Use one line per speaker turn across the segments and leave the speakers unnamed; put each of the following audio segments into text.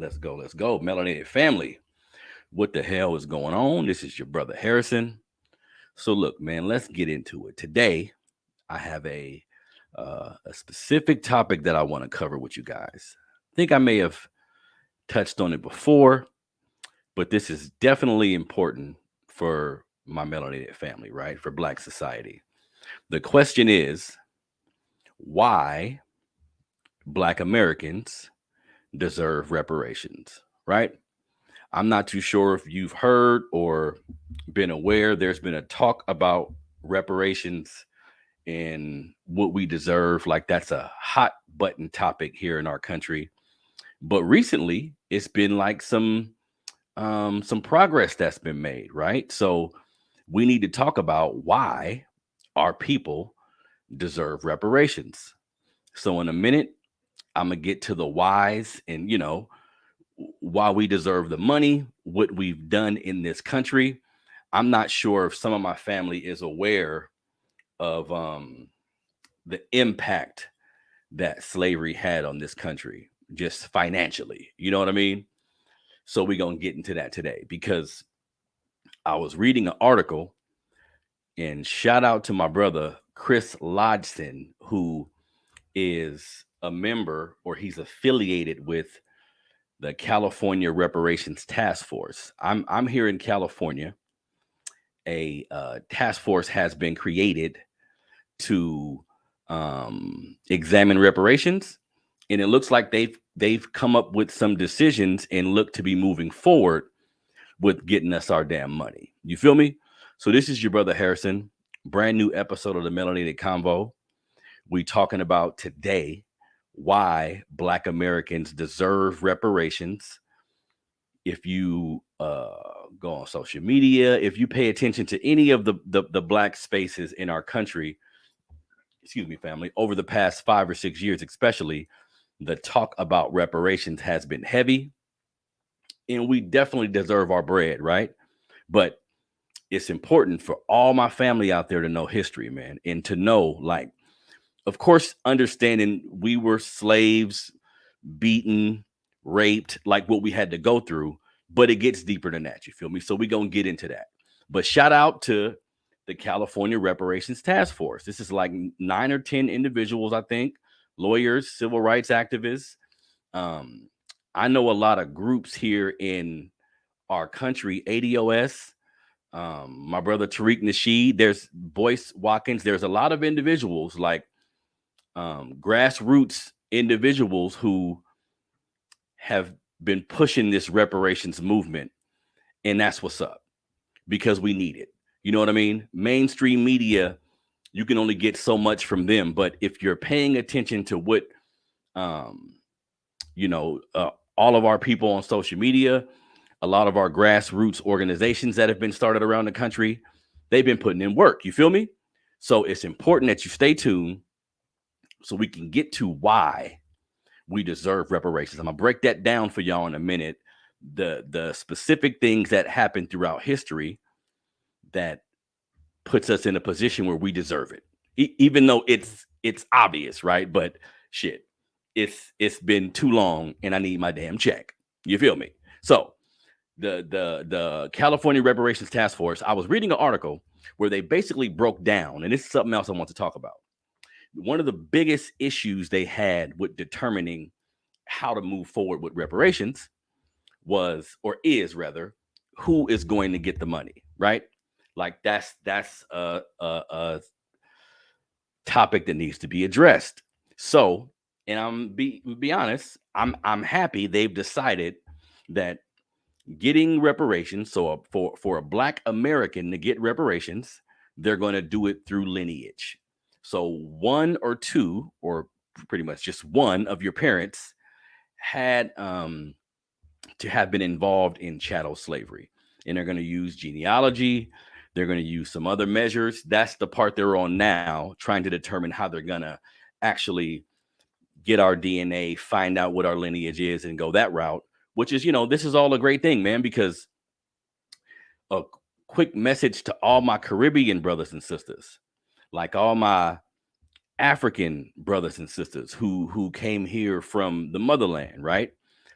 Let's go. Let's go. Melanated family. What the hell is going on? This is your brother Harrison. So look, man, let's get into it. Today, I have a specific topic that I want to cover with you guys. I think I may have touched on it before, but this is definitely important for my melanated family, right? For Black society. The question is, why Black Americans deserve reparations, right? I'm not too sure if you've heard or been aware. There's been a talk about reparations and what we deserve. Like that's a hot button topic here in our country. But recently, it's been like some progress that's been made, right? So we need to talk about why our people deserve reparations. So in a minute, I'm gonna get to the whys and why we deserve the money, what we've done in this country. I'm not sure if some of my family is aware of the impact that slavery had on this country, just financially. You know what I mean? So we're gonna get into that today because I was reading an article, and shout out to my brother Chris Lodgson, who is a member or he's affiliated with the California Reparations Task Force. I'm here in California. A task force has been created to examine reparations, and it looks like they've come up with some decisions and look to be moving forward with getting us our damn money. You feel me? So this is your brother Harrison. Brand new episode of the Melanated Convo. We talking about today why Black Americans deserve reparations. If you go on social media, if you pay attention to any of the Black spaces in our country, excuse me, family, over the past 5 or 6 years, especially, the talk about reparations has been heavy, and we definitely deserve our bread, right? But it's important for all my family out there to know history, man, and to know, like, of course, understanding we were slaves, beaten, raped, like what we had to go through, but it gets deeper than that. You feel me? So we're going to get into that. But shout out to the California Reparations Task Force. This is like 9 or 10 individuals, I think, lawyers, civil rights activists. I know a lot of groups here in our country, ADOS, my brother Tariq Nasheed, there's Boyce Watkins, there's a lot of individuals like grassroots individuals who have been pushing this reparations movement, and that's what's up because we need it. You know what I mean? Mainstream media, you can only get so much from them, but if you're paying attention to what um, all of our people on social media, a lot of our grassroots organizations that have been started around the country, they've been putting in work. You feel me? So it's important that you stay tuned so we can get to why we deserve reparations. I'm gonna break that down for y'all in a minute. The specific things that happened throughout history that puts us in a position where we deserve it, even though it's obvious, right? But shit, it's been too long, and I need my damn check. You feel me? So the California Reparations Task Force. I was reading an article where they basically broke down, and this is something else I want to talk about. One of the biggest issues they had with determining how to move forward with reparations was, or is rather, who is going to get the money, right? Like that's a topic that needs to be addressed. So, and be honest, I'm happy they've decided that getting reparations, so for a Black American to get reparations, they're going to do it through lineage. So one or two, or pretty much just one of your parents had to have been involved in chattel slavery, and they're going to use genealogy. They're going to use some other measures. That's the part they're on now, trying to determine how they're going to actually get our DNA, find out what our lineage is, and go that route. Which is, this is all a great thing, man, because a quick message to all my Caribbean brothers and sisters, like all my African brothers and sisters who came here from the motherland, right?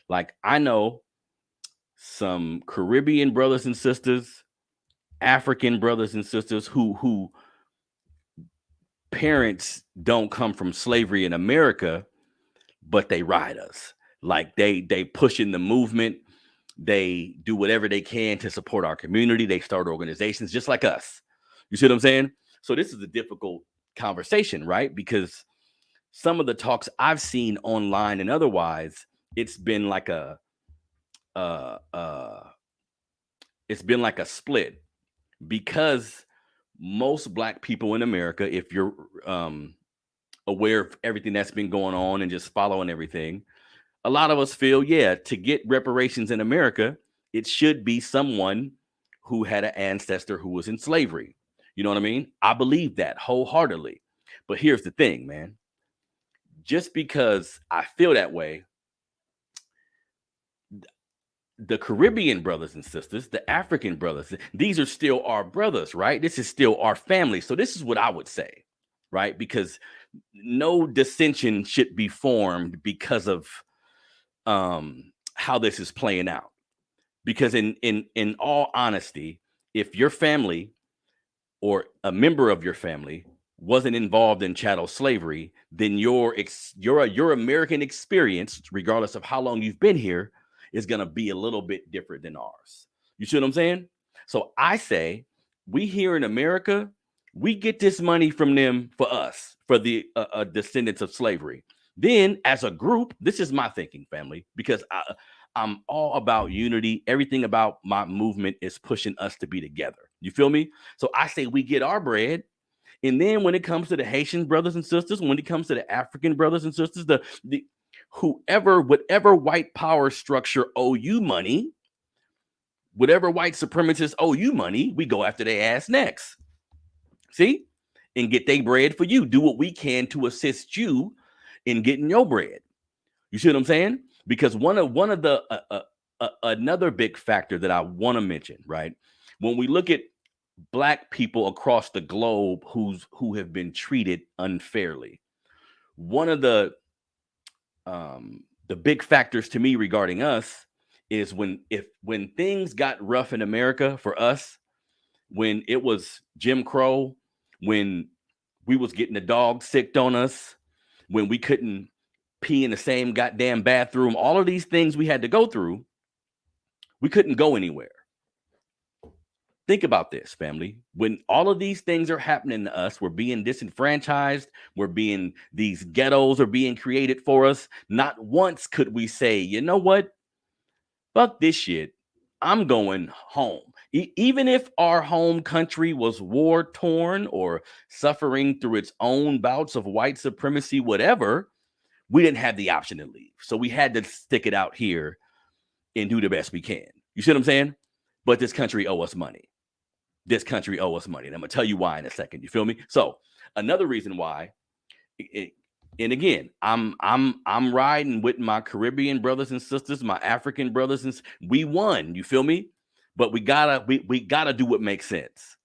Like I know some Caribbean brothers and sisters, African brothers and sisters who parents don't come from slavery in America, but they ride us. Like they push in the movement. They do whatever they can to support our community. They start organizations just like us. You see what I'm saying? So this is a difficult conversation, right? Because some of the talks I've seen online and otherwise, it's been like a uh uh it's been like a split because most black people in America, if you're aware of everything that's been going on and just following everything, a lot of us feel, yeah, to get reparations in America, it should be someone who had an ancestor who was in slavery. You know what I mean? I believe that wholeheartedly. But here's the thing, man. Just because I feel that way, the Caribbean brothers and sisters, the African brothers, these are still our brothers, right? This is still our family. So this is what I would say, right? Because no dissension should be formed because of how this is playing out. Because in all honesty, if your family or a member of your family wasn't involved in chattel slavery, then your American experience, regardless of how long you've been here, is going to be a little bit different than ours. You see what I'm saying? So I say we here in America, we get this money from them for us, for the descendants of slavery. Then as a group, this is my thinking, family, because I'm all about unity. Everything about my movement is pushing us to be together. You feel me? So I say we get our bread. And then when it comes to the Haitian brothers and sisters, when it comes to the African brothers and sisters, the whatever white power structure owe you money, whatever white supremacists owe you money, we go after their ass next. See? And get their bread for you. Do what we can to assist you in getting your bread. You see what I'm saying? Because one of the another big factor that I want to mention, right? When we look at black people across the globe who have been treated unfairly, one of the big factors to me regarding us is when things got rough in America for us, when it was Jim Crow, when we was getting the dog sicked on us, when we couldn't pee in the same goddamn bathroom, all of these things we had to go through, we couldn't go anywhere. Think about this, family. When all of these things are happening to us, we're being disenfranchised, these ghettos are being created for us. Not once could we say, you know what? Fuck this shit. I'm going home. Even if our home country was war torn or suffering through its own bouts of white supremacy, whatever, we didn't have the option to leave. So we had to stick it out here and do the best we can. You see what I'm saying? But this country owes us money. This country owes us money. And I'm going to tell you why in a second. You feel me? So another reason why, and again, I'm riding with my Caribbean brothers and sisters, my African brothers, and we won. You feel me? But we gotta do what makes sense.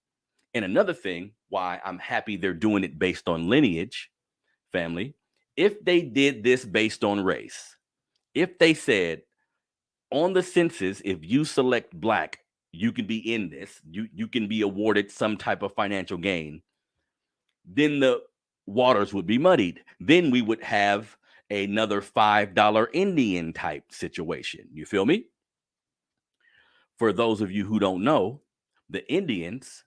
And another thing why I'm happy they're doing it based on lineage, family. If they did this based on race, if they said on the census, if you select black, you can be in this, you can be awarded some type of financial gain, then the waters would be muddied. Then we would have another $5 Indian type situation. You feel me? For those of you who don't know, the Indians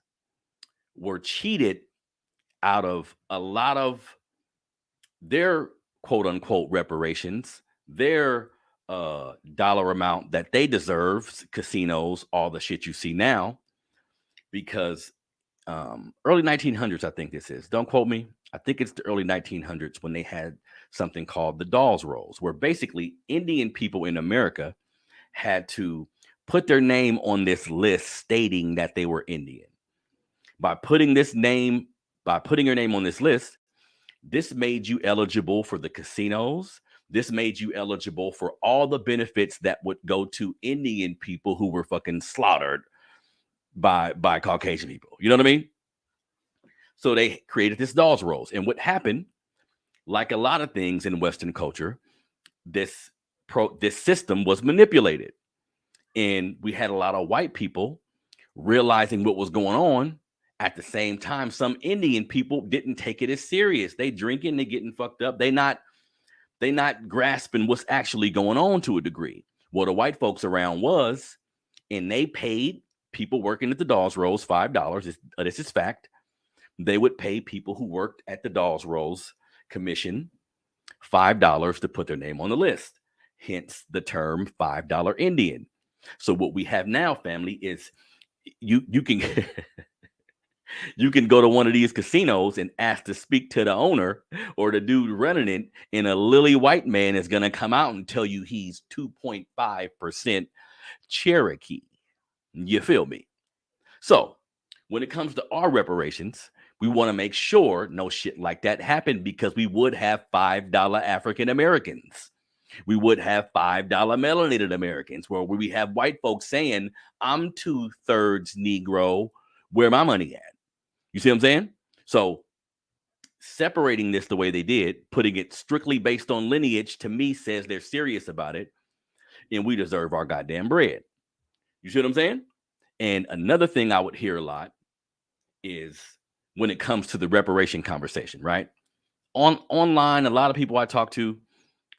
were cheated out of a lot of their quote unquote reparations, their dollar amount that they deserve, casinos, all the shit you see now, because early 1900s, I think this is, don't quote me. I think it's the early 1900s when they had something called the Dawes Rolls, where basically Indian people in America had to put their name on this list stating that they were Indian. By putting your name on this list, this made you eligible for the casinos. This made you eligible for all the benefits that would go to Indian people who were fucking slaughtered by Caucasian people. You know what I mean? So they created this Dawes Rolls. And what happened, like a lot of things in Western culture, this this system was manipulated. And we had a lot of white people realizing what was going on. At the same time, some Indian people didn't take it as serious. They drinking, they getting fucked up. They not grasping what's actually going on to a degree. Well, the white folks around was, and they paid people working at the Dolls Rolls $5. This is fact. They would pay people who worked at the Dolls Rolls commission $5 to put their name on the list. Hence the term $5 Indian. So what we have now, family, is you can you can go to one of these casinos and ask to speak to the owner or the dude running it, and a lily white man is going to come out and tell you he's 2.5% Cherokee. You feel me? So when it comes to our reparations, we want to make sure no shit like that happened, because we would have $5 African Americans. We would have $5 melanated Americans, where we have white folks saying, I'm 2/3 Negro, where my money at? You see what I'm saying? So separating this the way they did, putting it strictly based on lineage, to me says they're serious about it, and we deserve our goddamn bread. You see what I'm saying? And another thing I would hear a lot is when it comes to the reparation conversation, right? Online, a lot of people I talk to,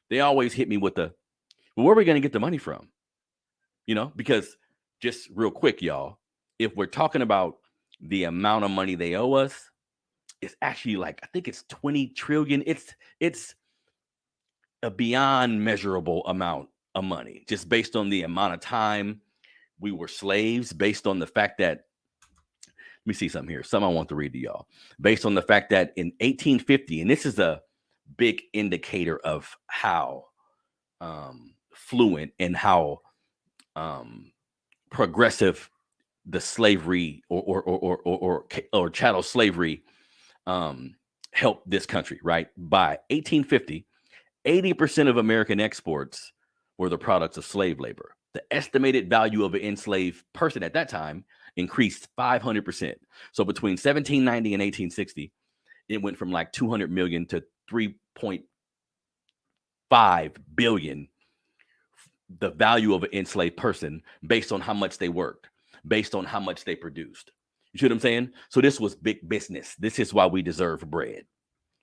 they always hit me with the, well, where are we going to get the money from? You know, because just real quick, y'all, if we're talking about the amount of money they owe us, it's actually like, I think it's 20 trillion. It's a beyond measurable amount of money, just based on the amount of time we were slaves, based on the fact that, let me see something here. Something I want to read to y'all. Based on the fact that in 1850, and this is a big indicator of how fluent and how progressive the slavery or chattel slavery helped this country, right? By 1850, 80% of American exports were the products of slave labor. The estimated value of an enslaved person at that time increased 500%. So between 1790 and 1860, it went from like 200 million to 3.5 billion, the value of an enslaved person, based on how much they worked, based on how much they produced. You see what I'm saying? So this was big business. This is why we deserve bread.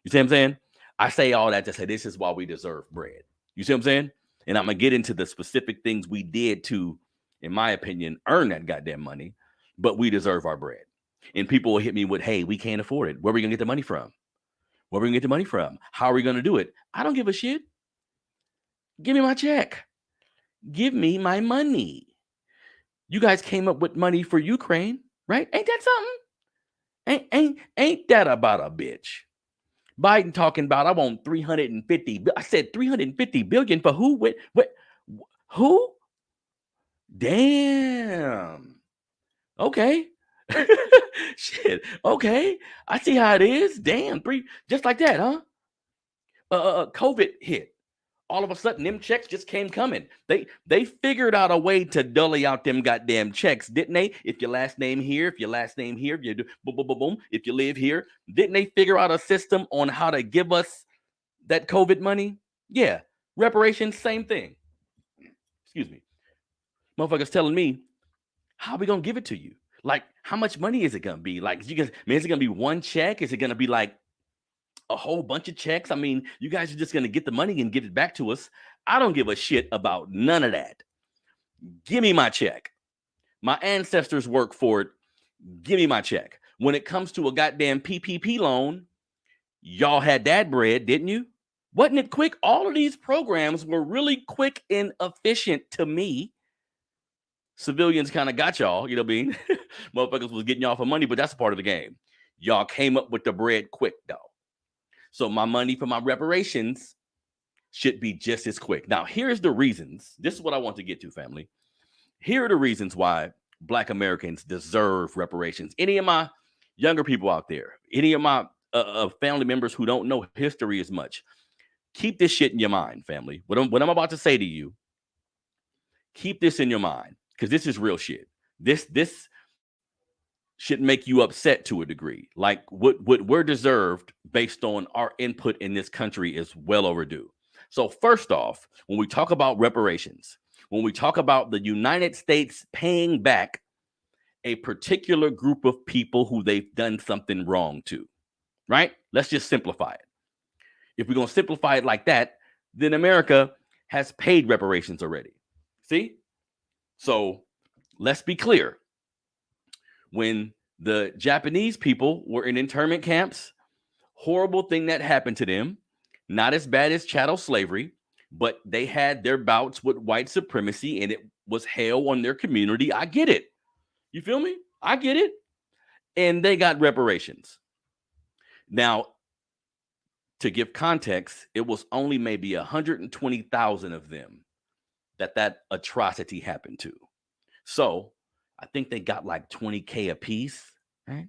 You see what I'm saying? I say all that to say this is why we deserve bread. You see what I'm saying? And I'm going to get into the specific things we did to, in my opinion, earn that goddamn money, but we deserve our bread. And people will hit me with, hey, we can't afford it. Where are we going to get the money from? Where are we going to get the money from? How are we going to do it? I don't give a shit. Give me my check. Give me my money. You guys came up with money for Ukraine, right? Ain't that something? Ain't that about a bitch? Biden talking about, I want 350. I said 350 billion for who? What? Who? Damn. Okay. Shit. Okay. I see how it is. Damn. Just like that, huh? COVID hit. All of a sudden, them checks just came coming. They figured out a way to dully out them goddamn checks, didn't they? If your last name here, if your last name here, if you do boom, boom, boom, boom, if you live here, didn't they figure out a system on how to give us that COVID money? Yeah. Reparations, same thing. Excuse me. Motherfuckers telling me, how are we gonna give it to you? Like, how much money is it gonna be? Like, you guys, man, is it gonna be one check? Is it gonna be like a whole bunch of checks? I mean, you guys are just going to get the money and give it back to us. I don't give a shit about none of that. Give me my check. My ancestors work for it. Give me my check. When it comes to a goddamn PPP loan, y'all had that bread, didn't you? Wasn't it quick? All of these programs were really quick and efficient to me. Civilians kind of got y'all, you know what I mean? Motherfuckers was getting y'all for money, but that's a part of the game. Y'all came up with the bread quick, though. So my money for my reparations should be just as quick. Now, here's the reasons. This is what I want to get to, family. Here are the reasons why Black Americans deserve reparations. Any of my younger people out there, any of my family members who don't know history as much, keep this shit in your mind, family. What I'm about to say to you, keep this in your mind, because this is real shit. This should make you upset to a degree. Like what we're deserved based on our input in this country is well overdue. So first off, when we talk about reparations, when we talk about the United States paying back a particular group of people who they've done something wrong to, right? Let's just simplify it. If we're going to simplify it like that, then America has paid reparations already. See? So let's be clear. When the Japanese people were in internment camps, horrible thing that happened to them, not as bad as chattel slavery, but they had their bouts with white supremacy and it was hell on their community. I get it. You feel me? I get it. And they got reparations. Now, to give context, it was only maybe 120,000 of them that atrocity happened to. So I think they got like 20K a piece, right?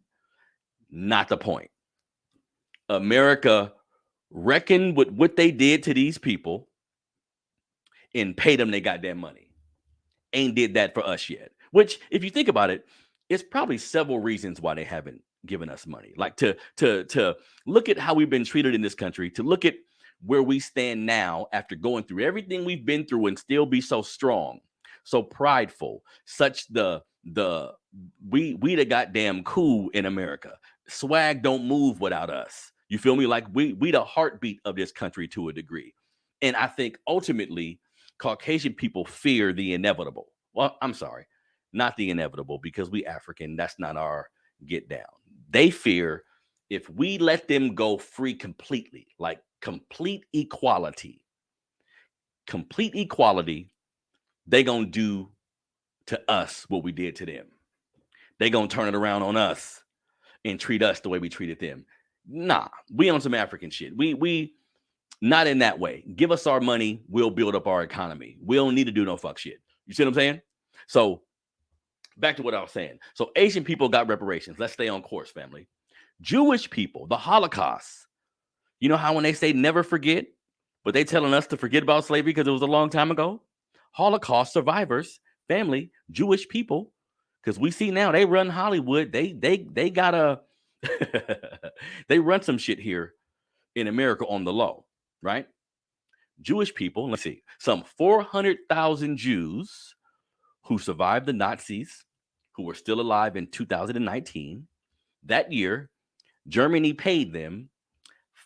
Not the point. America reckoned with what they did to these people and paid them their goddamn money. Ain't did that for us yet. Which, if you think about it, it's probably several reasons why they haven't given us money. Like to look at how we've been treated in this country, to look at where we stand now after going through everything we've been through and still be so strong, so prideful, such we the goddamn cool in America. Swag don't move without us. You feel me? Like we the heartbeat of this country to a degree. And I think ultimately Caucasian people fear the inevitable. Well, I'm sorry, not the inevitable, because we African, that's not our get down. They fear if we let them go free completely, like complete equality, they gonna do to us what we did to them. They gonna turn it around on us and treat us the way we treated them. Nah, we on some African shit. We not in that way. Give us our money, we'll build up our economy. We don't need to do no fuck shit. You see what I'm saying? So back to what I was saying. So Asian people got reparations. Let's stay on course, family. Jewish people, the Holocaust. You know how when they say never forget, but they telling us to forget about slavery because it was a long time ago? Holocaust survivors, family, Jewish people, because we see now they run Hollywood. They got a they run some shit here in America on the low, right? Jewish people, let's see, some 400,000 Jews who survived the Nazis, who were still alive in 2019. That year, Germany paid them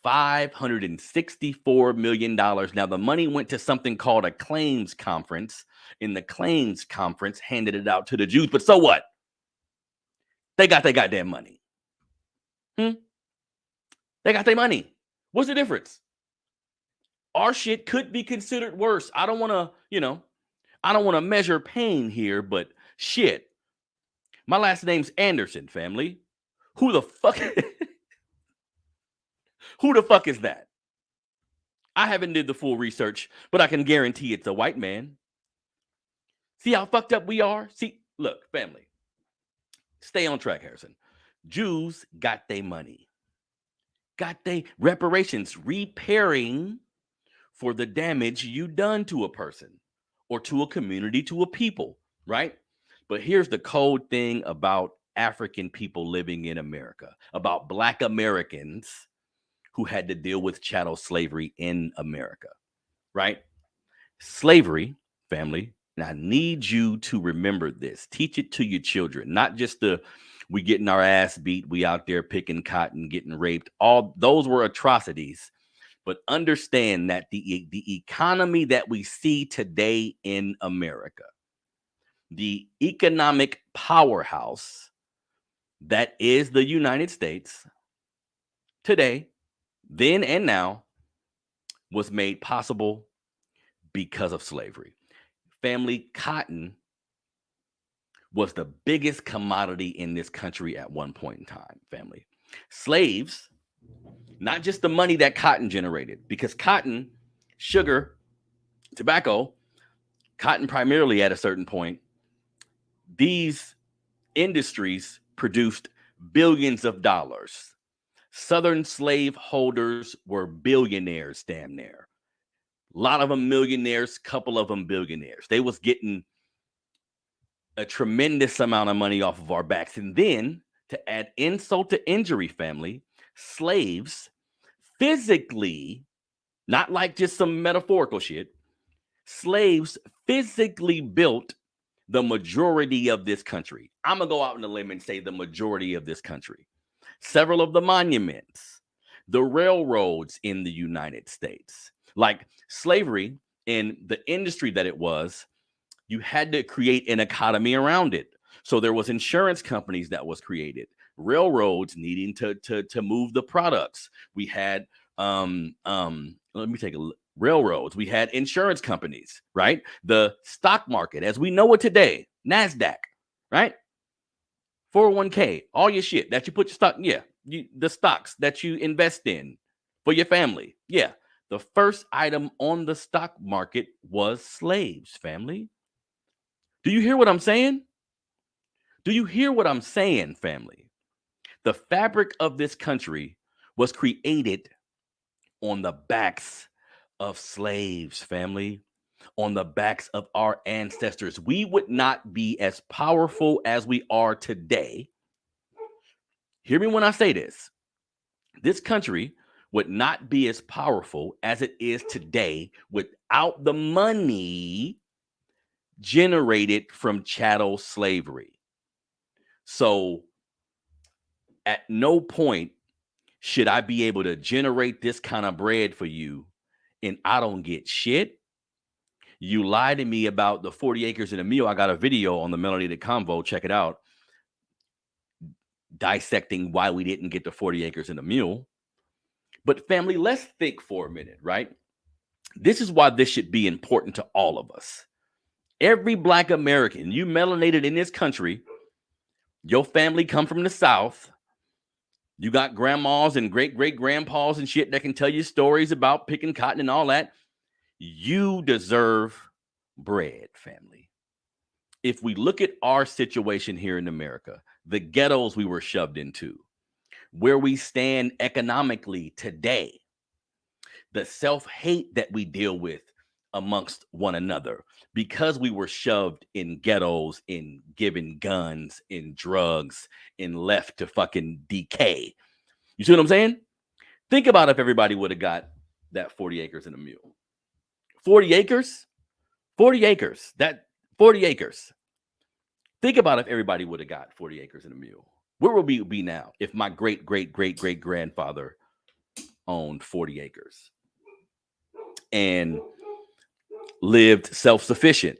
$564 million. Now, the money went to something called a claims conference, and the claims conference handed it out to the Jews. But so what? They got their goddamn money. They got their money. What's the difference? Our shit could be considered worse. I don't want to measure pain here, but shit. My last name's Anderson, family. Who the fuck is that? I haven't did the full research, but I can guarantee it's a white man. See how fucked up we are? See, look, family. Stay on track, Harrison. Jews got their money. Got their reparations, repairing for the damage you done to a person or to a community, to a people, right? But here's the cold thing about African people living in America, about Black Americans who had to deal with chattel slavery in America, right? Slavery, family, and I need you to remember this. Teach it to your children, not just we getting our ass beat, we out there picking cotton, getting raped. All those were atrocities. But understand that the economy that we see today in America, the economic powerhouse that is the United States today, then and now, was made possible because of slavery. Family, cotton was the biggest commodity in this country at one point in time, family. Slaves, not just the money that cotton generated, because cotton, sugar, tobacco, cotton primarily at a certain point, these industries produced billions of dollars. Southern slave holders were billionaires, damn near. A lot of them millionaires, couple of them billionaires. They was getting a tremendous amount of money off of our backs. And then, to add insult to injury, family, slaves physically not like just some metaphorical shit. Slaves physically built the majority of this country. I'm going to go out on a limb and say the majority of this country. Several of the monuments, the railroads in the United States, like slavery in the industry that it was, you had to create an economy around it. So there was insurance companies that was created, railroads needing to move the products. We had let me take a look. Railroads, we had insurance companies, right? The stock market as we know it today, NASDAQ, right? 401k, all your shit that you put your stock, the stocks that you invest in for your family. Yeah, the first item on the stock market was slaves, family. Do you hear what I'm saying? Do you hear what I'm saying, family? The fabric of this country was created on the backs of slaves, family, on the backs of our ancestors. We would not be as powerful as we are today. Hear me when I say this. This country would not be as powerful as it is today without the money generated from chattel slavery. So at no point should I be able to generate this kind of bread for you and I don't get shit. You lie to me about the 40 acres and a mule. I got a video on the Melanated Convo. Check it out. Dissecting why we didn't get the 40 acres and a mule. But family, let's think for a minute, right? This is why this should be important to all of us. Every Black American, you melanated in this country, your family come from the South. You got grandmas and great-great-grandpas and shit that can tell you stories about picking cotton and all that. You deserve bread, family. If we look at our situation here in America, the ghettos we were shoved into, where we stand economically today, the self-hate that we deal with amongst one another, because we were shoved in ghettos, in given guns, in drugs, and left to fucking decay. You see what I'm saying? Think about if everybody would have got that 40 acres and a mule. 40 acres? 40 acres. That 40 acres. Think about if everybody would have got 40 acres and a mule. Where would we be now if my great-great-great-great-grandfather owned 40 acres and lived self-sufficient,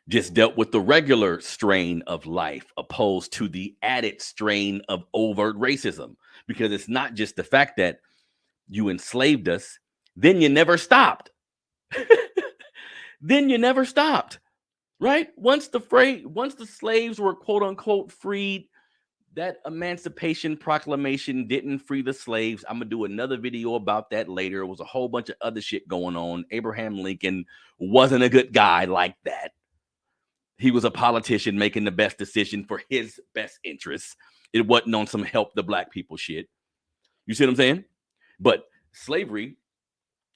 just dealt with the regular strain of life opposed to the added strain of overt racism? Because it's not just the fact that you enslaved us, then you never stopped. Then you never stopped, right? Once the slaves were quote unquote freed, that Emancipation Proclamation didn't free the slaves. I'm gonna do another video about that later. It was a whole bunch of other shit going on. Abraham Lincoln wasn't a good guy like that. He was a politician making the best decision for his best interests. It wasn't on some help the Black people shit. You see what I'm saying? But slavery,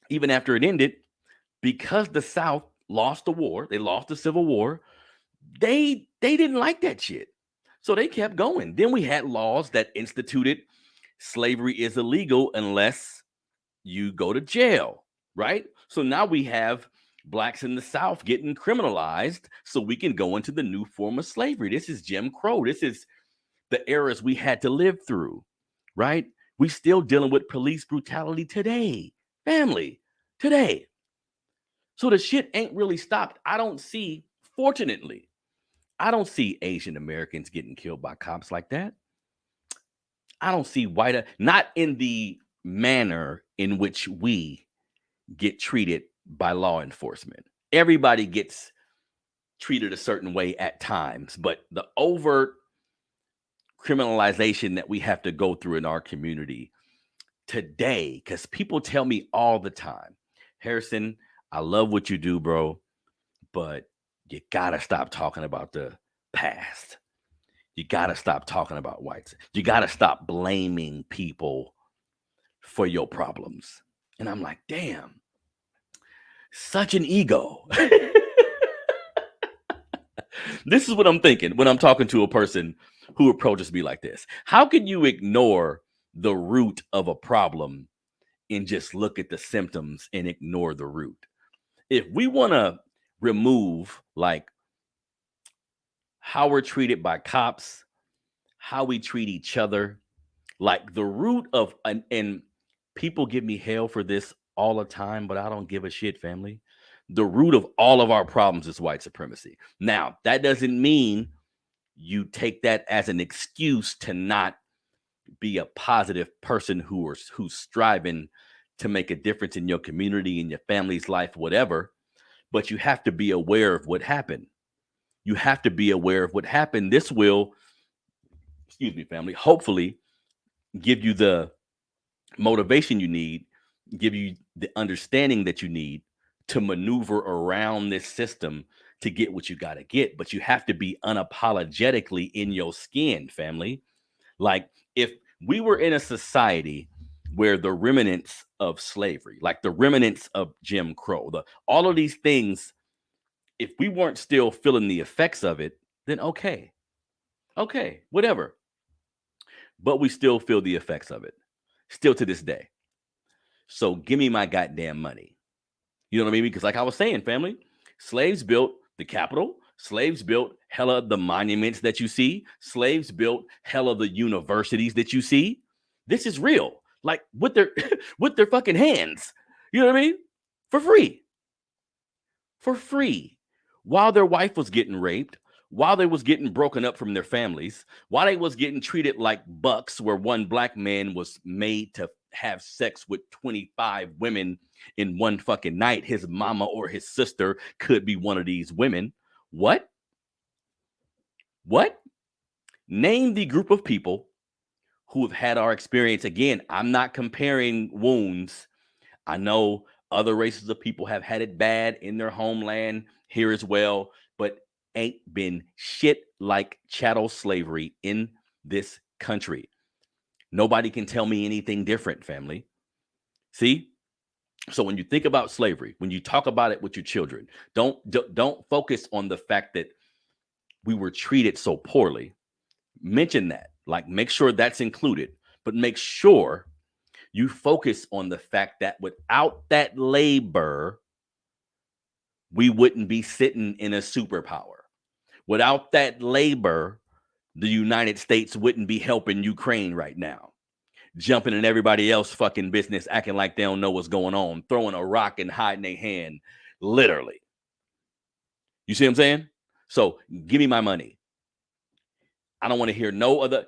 even after it ended, because the South lost the war, they lost the Civil War, they didn't like that shit. So they kept going. Then we had laws that instituted slavery is illegal unless you go to jail, right? So now we have Blacks in the South getting criminalized so we can go into the new form of slavery. This is Jim Crow. This is the eras we had to live through, right? We still dealing with police brutality today, family, today. So the shit ain't really stopped. Fortunately, I don't see Asian Americans getting killed by cops like that. I don't see not in the manner in which we get treated by law enforcement. Everybody gets treated a certain way at times, but the overt criminalization that we have to go through in our community today, because people tell me all the time, Harrison, I love what you do, bro, but you gotta stop talking about the past. You gotta stop talking about whites. You gotta stop blaming people for your problems. And I'm like, damn, such an ego. This is what I'm thinking when I'm talking to a person who approaches me like this. How can you ignore the root of a problem and just look at the symptoms and ignore the root. If we want to remove like how we're treated by cops, how we treat each other, like the root of and people give me hell for this all the time, but I don't give a shit, family. The root of all of our problems is white supremacy. Now, that doesn't mean you take that as an excuse to not be a positive person who's striving to make a difference in your community, in your family's life, whatever. But you have to be aware of what happened. You have to be aware of what happened. This will, excuse me, family, hopefully give you the motivation you need, give you the understanding that you need to maneuver around this system to get what you got to get. But you have to be unapologetically in your skin, family. Like if we were in a society where the remnants of slavery, like the remnants of Jim Crow, all of these things, if we weren't still feeling the effects of it, then okay, whatever. But we still feel the effects of it, still to this day. So give me my goddamn money. You know what I mean? Because like I was saying, family, slaves built the Capitol. Slaves built hella the monuments that you see. Slaves built hella the universities that you see. This is real. Like with their with their fucking hands. You know what I mean? For free. For free. While their wife was getting raped, while they was getting broken up from their families, while they was getting treated like bucks, where one black man was made to have sex with 25 women in one fucking night. His mama or his sister could be one of these women. What? Name the group of people who have had our experience. Again, I'm not comparing wounds. I know other races of people have had it bad in their homeland here as well, but ain't been shit like chattel slavery in this country. Nobody can tell me anything different, family. See? So when you think about slavery, when you talk about it with your children, don't focus on the fact that we were treated so poorly. Mention that, like make sure that's included, but make sure you focus on the fact that without that labor, we wouldn't be sitting in a superpower. Without that labor, the United States wouldn't be helping Ukraine right now, jumping in everybody else fucking business, acting like they don't know what's going on, throwing a rock and hiding their hand, literally. You see what I'm saying? So give me my money. I don't want to hear no other.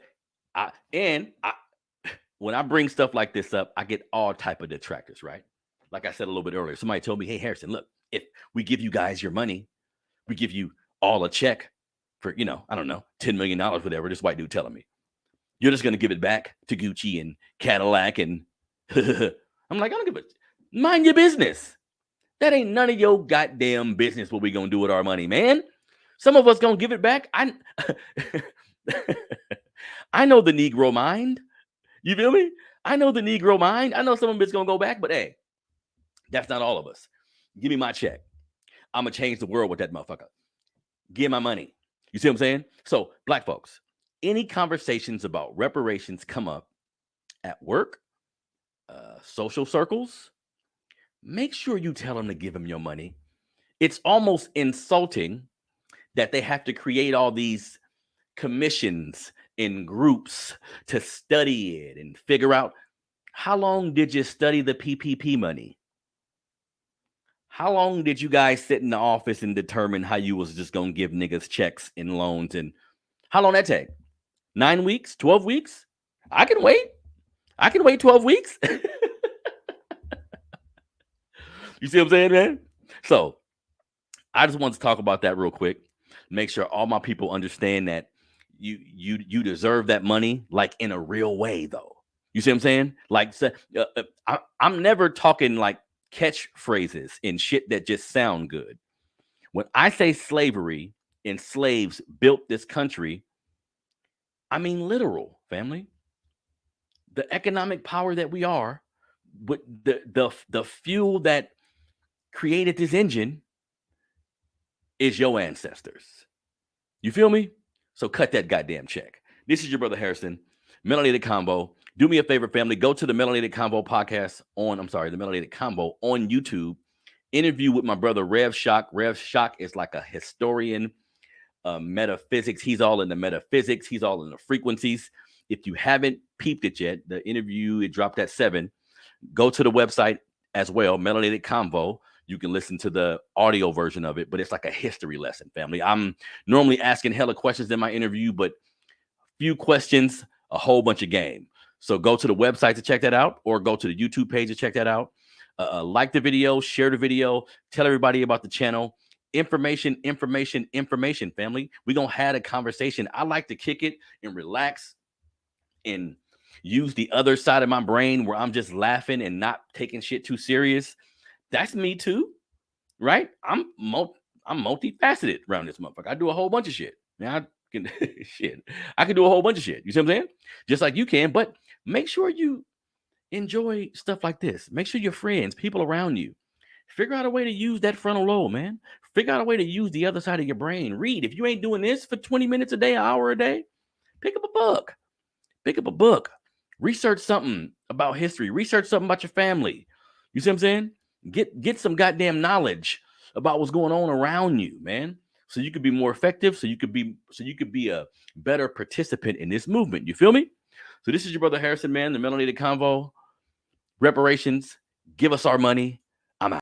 When I bring stuff like this up, I get all type of detractors, right? Like I said a little bit earlier, somebody told me, hey, Harrison, look, if we give you guys your money, we give you all a check for, I don't know, $10 million, whatever. This white dude telling me, you're just going to give it back to Gucci and Cadillac. And I'm like, I don't give a, mind your business. That ain't none of your goddamn business what we going to do with our money, man. Some of us going to give it back. I know the Negro mind. You feel me? I know the Negro mind. I know some of it's going to go back, but hey, that's not all of us. Give me my check. I'm going to change the world with that motherfucker. Give my money. You see what I'm saying? So, black folks, any conversations about reparations come up at work, social circles, make sure you tell them to give them your money. It's almost insulting that they have to create all these commissions in groups to study it and figure out, how long did you study the PPP money? How long did you guys sit in the office and determine how you was just going to give niggas checks and loans? And how long that take? 9 weeks, 12 weeks? I can wait. 12 weeks. You see what I'm saying, man? So I just want to talk about that real quick. Make sure all my people understand that you deserve that money, like in a real way, though. You see what I'm saying? Like, I'm never talking like catchphrases and shit that just sound good. When I say slavery and slaves built this country, I mean literal, family. The economic power that we are, with the fuel that created this engine, is your ancestors. You feel me? So cut that goddamn check. This is your brother Harrison. Melanated Convo. Do me a favor, family. Go to the Melanated Convo podcast the Melanated Convo on YouTube. Interview with my brother Rev Shock. Rev Shock is like a historian, metaphysics. He's all in the metaphysics. He's all in the frequencies. If you haven't peeped it yet, the interview, it dropped at 7. Go to the website as well, Melanated Convo. You can listen to the audio version of it, but it's like a history lesson, family. I'm normally asking hella questions in my interview, but few questions, a whole bunch of game. So go to the website to check that out, or go to the YouTube page to check that out. Like the video, share the video, tell everybody about the channel. Information, family. We're going to have a conversation. I like to kick it and relax and use the other side of my brain where I'm just laughing and not taking shit too serious. That's me too, right? I'm multifaceted around this motherfucker. I do a whole bunch of shit. Man, I can do a whole bunch of shit. You see what I'm saying? Just like you can, but make sure you enjoy stuff like this. Make sure your friends, people around you, figure out a way to use that frontal lobe, man. Figure out a way to use the other side of your brain. Read. If you ain't doing this for 20 minutes a day, an hour a day, pick up a book. Pick up a book. Research something about history. Research something about your family. You see what I'm saying? Get some goddamn knowledge about what's going on around you, man. So you could be more effective. So you could be a better participant in this movement. You feel me? So this is your brother Harrison, man. The Melanated Convo. Reparations. Give us our money.